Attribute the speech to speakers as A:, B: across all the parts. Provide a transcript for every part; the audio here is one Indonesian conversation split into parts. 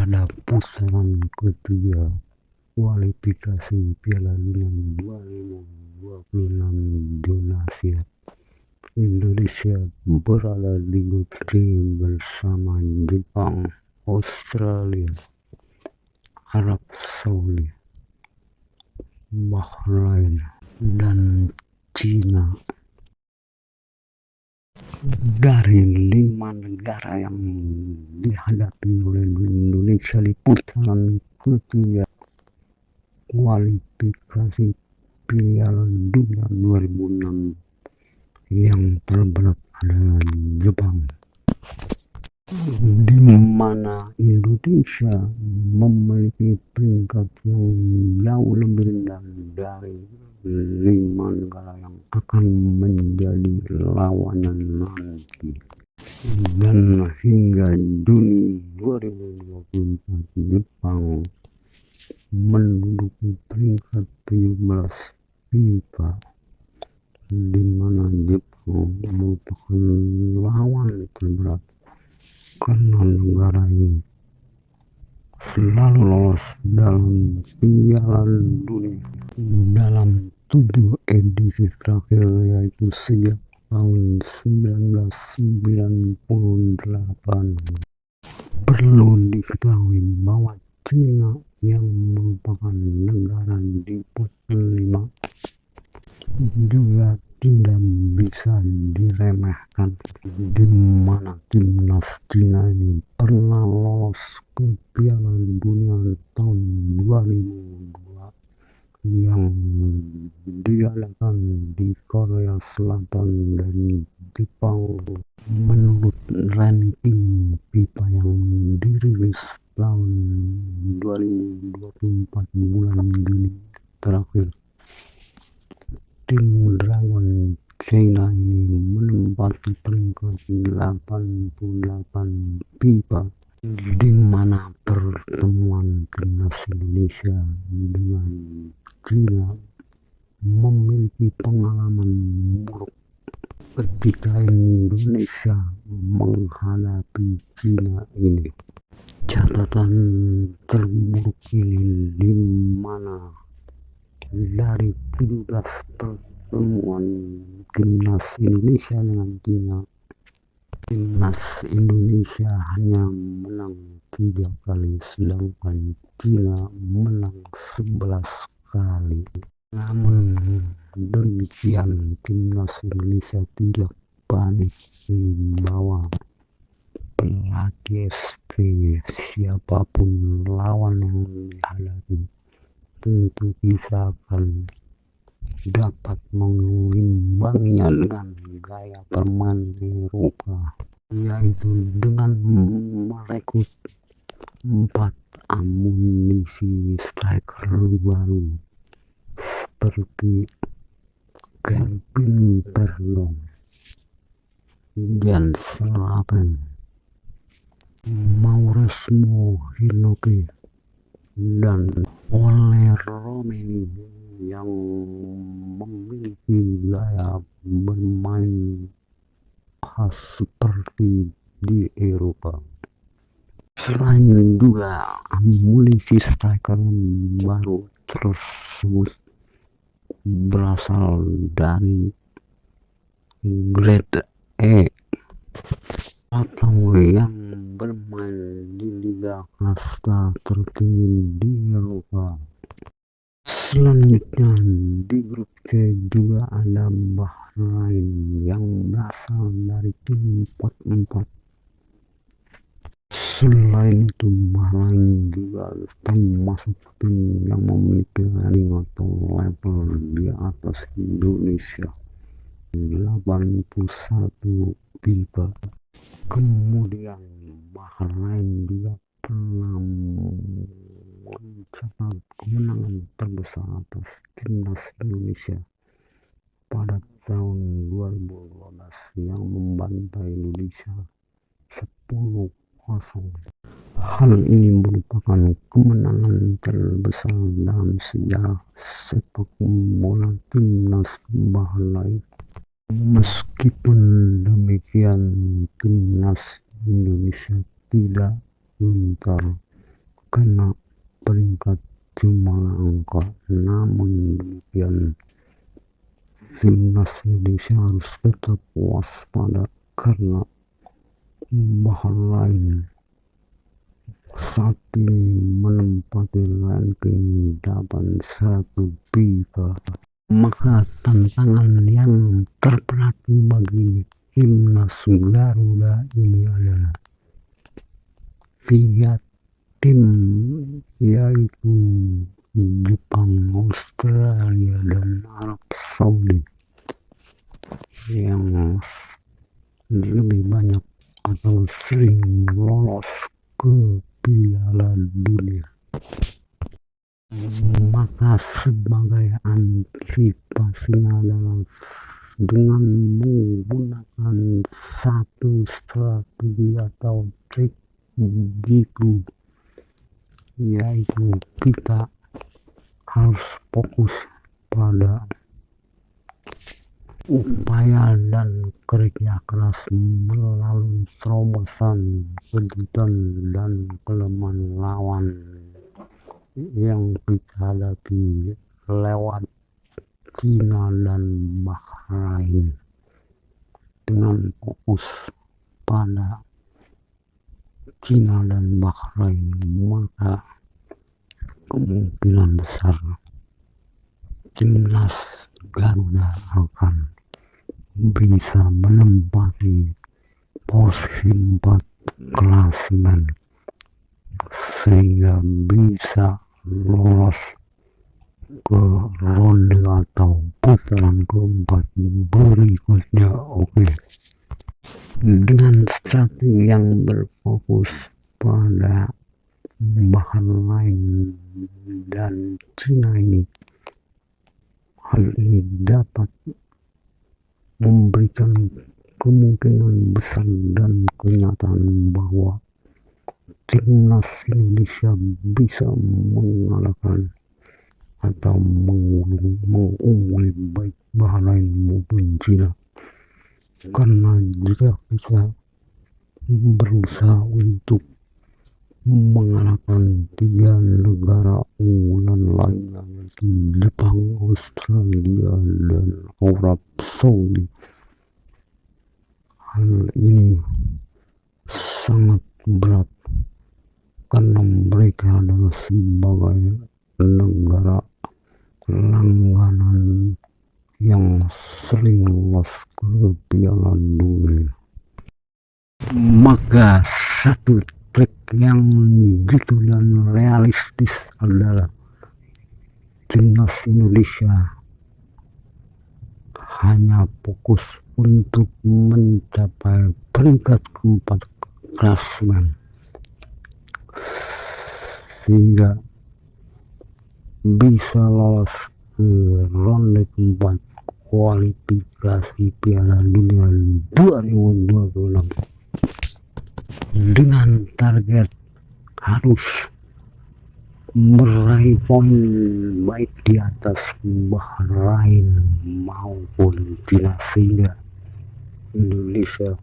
A: pada putaran ketiga kualifikasi Piala Dunia 2026 zona Asia, Indonesia berada di grup C bersama Jepang, Australia, Arab Saudi, Bahrain, dan Cina. Dari 5 negara yang dihadapi oleh Indonesia di putaran ketiga kualifikasi Piala Dunia 2006 yang terberat adalah Jepang, di mana Indonesia memiliki peringkat yang jauh lebih rendah dari 5 negara yang akan menjadi lawanan nanti. Dan hingga Juni 2024 Jepang menduduki peringkat 17 FIFA, di mana Jepang merupakan lawan terberat karena negara ini selalu lolos dalam Piala Dunia dalam 7 edisi terakhir, yaitu sejak tahun 1998. Perlu diketahui bahwa Cina yang merupakan negara di pot 5 juga tidak bisa diremehkan, di mana timnas Cina ini pernah lolos ke Piala Dunia tahun 2002 yang diadakan di Korea Selatan dan Jepang. Menurut ranking FIFA yang dirilis tahun 2024 bulan Juni terakhir, tim Dragon China ini menempati peringkat 88 FIFA, di mana pertemuan timnas Indonesia dengan Cina memiliki pengalaman buruk ketika Indonesia menghadapi Cina ini. Catatan terburuk ini di mana dari 17 pertemuan timnas Indonesia dengan Cina, timnas Indonesia hanya menang 3 kali, sedangkan Cina menang 11 kali. Namun demikian, timnas Indonesia tidak panik bahwa pelatih SP siapapun lawan yang dihadapi tentu bisa akan dapat mengimbanginya dengan gaya permainan Eropa, yaitu dengan merekrut 4 amunisi striker baru seperti Kevin Perdom, Jan Slaven, Mauresmo Hinoki, dan Ole Romeni yang memiliki gaya bermain khas seperti di Eropa. Selain juga amunisi striker baru tersebut berasal dari grade E atau yang bermain di liga kasta tertinggi di Eropa. Selanjutnya di grup C juga ada Bahrain yang berasal dari tim pot 4. Selain itu, Bahrain juga termasuk tim yang memiliki ranking atau level di atas Indonesia, 81 FIFA. Kemudian Bahrain juga pernah mencatat kemenangan terbesar atas timnas Indonesia pada tahun 2012 yang membantai Indonesia 10-0. Hal ini merupakan kemenangan terbesar dalam sejarah sepak bola timnas Bahrain. Meskipun demikian, timnas Indonesia tidak gentar karena peringkat cuma angka. Namun demikian, timnas Indonesia harus tetap waspada karena Bahrain saat ini menempati ranking 81 FIFA. Maka tantangan yang terberat bagi timnas Garuda ini adalah 3 tim, yaitu Jepang, Australia, dan Arab Saudi, yang lebih banyak atau sering lolos ke Piala Dunia. Maka sebagai antisipasinya adalah dengan menggunakan satu strategi atau trik gitu, yaitu kita harus fokus pada upaya dan kerja keras melalui terobosan kejutan dan kelemahan lawan yang kita hadapi lewat Cina dan Bahrain. Dengan fokus pada Cina dan Bahrain, maka kemungkinan besar timnas Garuda akan bisa menempati posisi 4 klasemen sehingga bisa lolos ke ronde atau putaran keempat berikutnya. Oke. Dengan strategi yang berfokus pada Bahrain dan Cina ini, hal ini dapat memberikan kemungkinan besar dan kenyataan bahwa timnas Indonesia bisa mengalahkan atau mengungguli baik Bahrain maupun Cina. Karena jika kita berusaha untuk mengalahkan 3 negara unggulan lainnya, yaitu Jepang, Australia, dan Arab Saudi, hal ini sangat berat karena mereka adalah sebagai negara langganan yang sering lolos ke Piala Dunia. Maka satu trik yang gitu dan realistis adalah timnas Indonesia hanya fokus untuk mencapai peringkat keempat klasemen sehingga bisa lolos ke ronde keempat kualifikasi Piala Dunia 2026 dengan target harus meraih poin baik di atas Bahrain maupun Cina sehingga Indonesia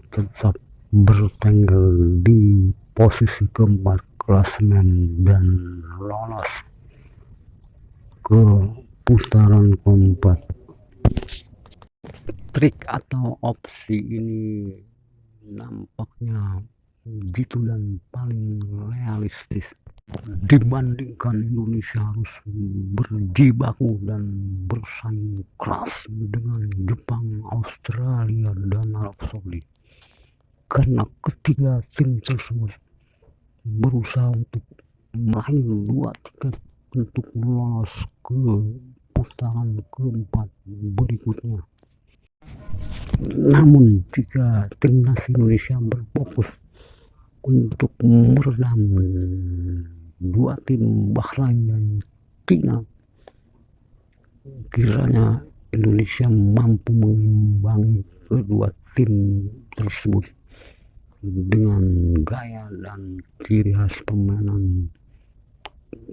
A: tetap bertengger di posisi keempat klasemen dan lolos ke putaran keempat. Trik atau opsi ini nampaknya jitu dan paling realistis dibandingkan Indonesia harus berjibaku dan bersaing keras dengan Jepang, Australia, dan Arab Saudi, karena ketiga tim tersebut berusaha untuk meraih 2 tiket untuk lolos ke putaran keempat berikutnya. Namun jika timnas Indonesia berfokus untuk meredam 2 tim Bahrain dan Cina, kiranya Indonesia mampu mengimbangi kedua tim tersebut dengan gaya dan ciri khas permainan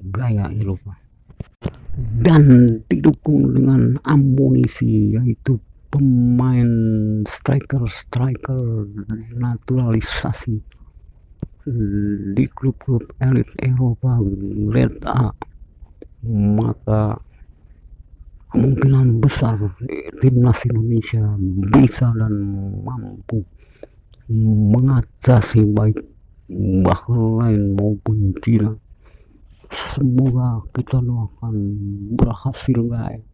A: gaya Eropa dan didukung dengan amunisi, yaitu pemain striker naturalisasi di klub-klub elit Eropa Grade A, maka kemungkinan besar timnas Indonesia bisa dan mampu mengatasi baik Bahrain maupun Cina. Semoga kita doakan berhasil guys.